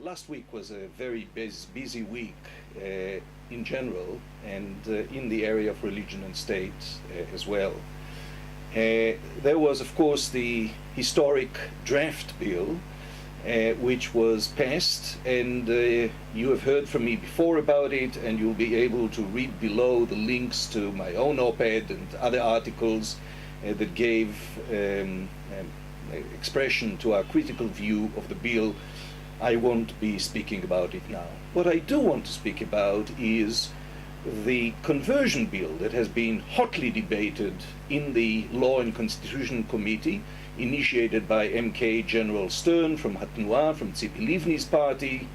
Last week was a very busy week in general, and in the area of religion and state as well. There was, of course, the historic draft bill, which was passed, and you have heard from me before about it, and you'll be able to read below the links to my own op-ed and other articles that gave expression to our critical view of the bill. I won't be speaking about it now. What I do want to speak about is the conversion bill that has been hotly debated in the Law and Constitution Committee, initiated by MK General Stern from Hatnuah, from Tzipi Livni's party,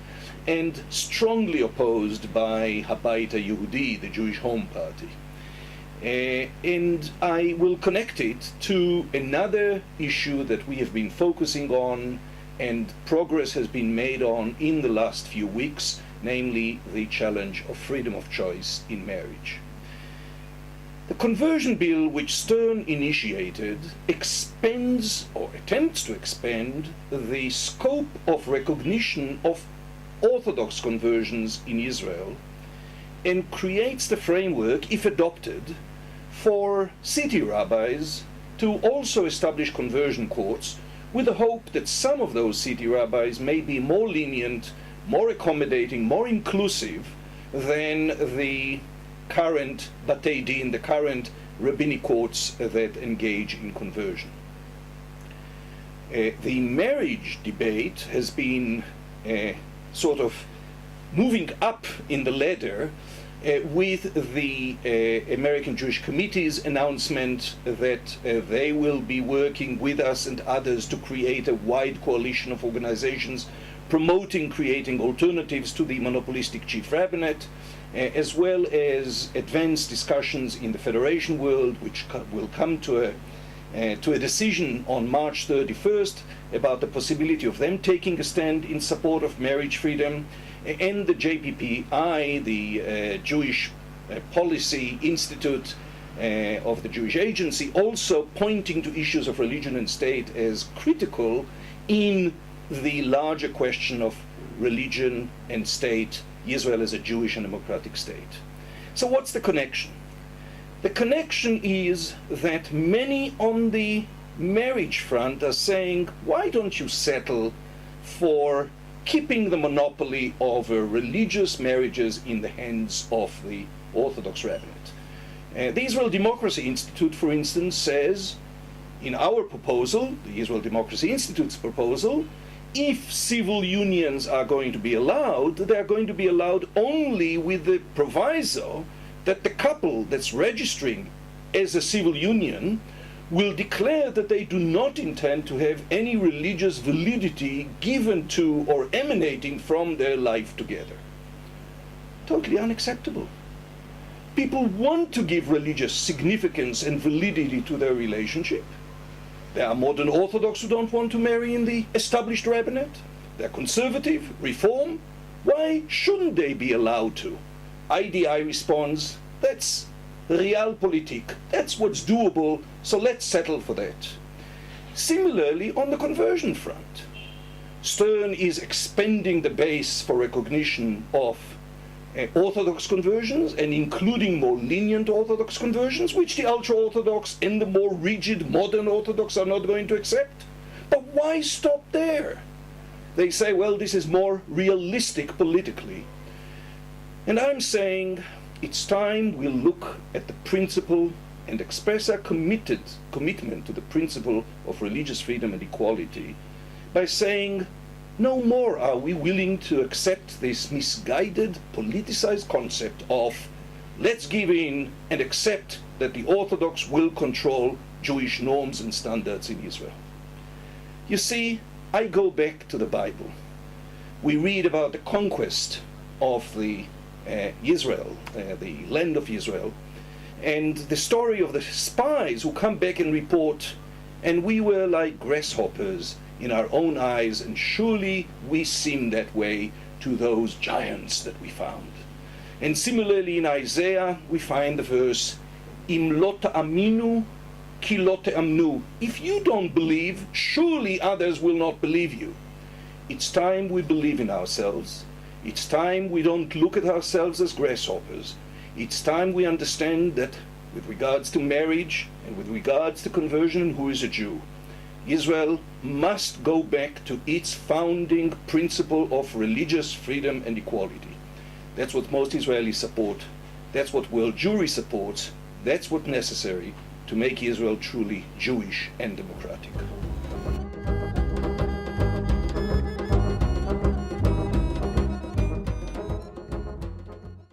and strongly opposed by Habayit HaYehudi, the Jewish Home Party. And I will connect it to another issue that we have been focusing on and progress has been made on in the last few weeks, namely the challenge of freedom of choice in marriage. The conversion bill which Stern initiated expands or attempts to expand the scope of recognition of Orthodox conversions in Israel and creates the framework, if adopted, for city rabbis to also establish conversion courts, with the hope that some of those city rabbis may be more lenient, more accommodating, more inclusive than the current Batei Din, the current rabbinic courts that engage in conversion. The marriage debate has been sort of moving up in the ladder with the American Jewish Committee's announcement that they will be working with us and others to create a wide coalition of organizations creating alternatives to the monopolistic chief rabbinate, as well as advanced discussions in the federation world, which will come to a decision on March 31st about the possibility of them taking a stand in support of marriage freedom, and the JPPI, the Jewish Policy Institute of the Jewish Agency, also pointing to issues of religion and state as critical in the larger question of religion and state, Israel as a Jewish and democratic state. So what's the connection? The connection is that many on the marriage front are saying, why don't you settle for keeping the monopoly over religious marriages in the hands of the Orthodox rabbinate? The Israel Democracy Institute, for instance, says, in our proposal, the Israel Democracy Institute's proposal, if civil unions are going to be allowed, they are going to be allowed only with the proviso that the couple that's registering as a civil union will declare that they do not intend to have any religious validity given to or emanating from their life together. Totally unacceptable. People want to give religious significance and validity to their relationship. There are modern Orthodox who don't want to marry in the established rabbinate. They're conservative, reform. Why shouldn't they be allowed to? IDI responds, that's realpolitik. That's what's doable, so let's settle for that. Similarly, on the conversion front, Stern is expanding the base for recognition of Orthodox conversions and including more lenient Orthodox conversions, which the ultra-Orthodox and the more rigid modern Orthodox are not going to accept. But why stop there? They say, well, this is more realistic politically. And I'm saying, it's time we look at the principle and express our commitment to the principle of religious freedom and equality by saying, no more are we willing to accept this misguided, politicized concept of let's give in and accept that the Orthodox will control Jewish norms and standards in Israel. You see, I go back to the Bible. We read about the conquest of the Israel, the land of Israel, and the story of the spies who come back and report, and we were like grasshoppers in our own eyes, and surely we seem that way to those giants that we found. And similarly in Isaiah, we find the verse, Im lo ta'aminu ki lo te'amnu. If you don't believe, surely others will not believe you. It's time we believe in ourselves. It's time we don't look at ourselves as grasshoppers. It's time we understand that with regards to marriage and with regards to conversion and who is a Jew, Israel must go back to its founding principle of religious freedom and equality. That's what most Israelis support. That's what world Jewry supports. That's what's necessary to make Israel truly Jewish and democratic.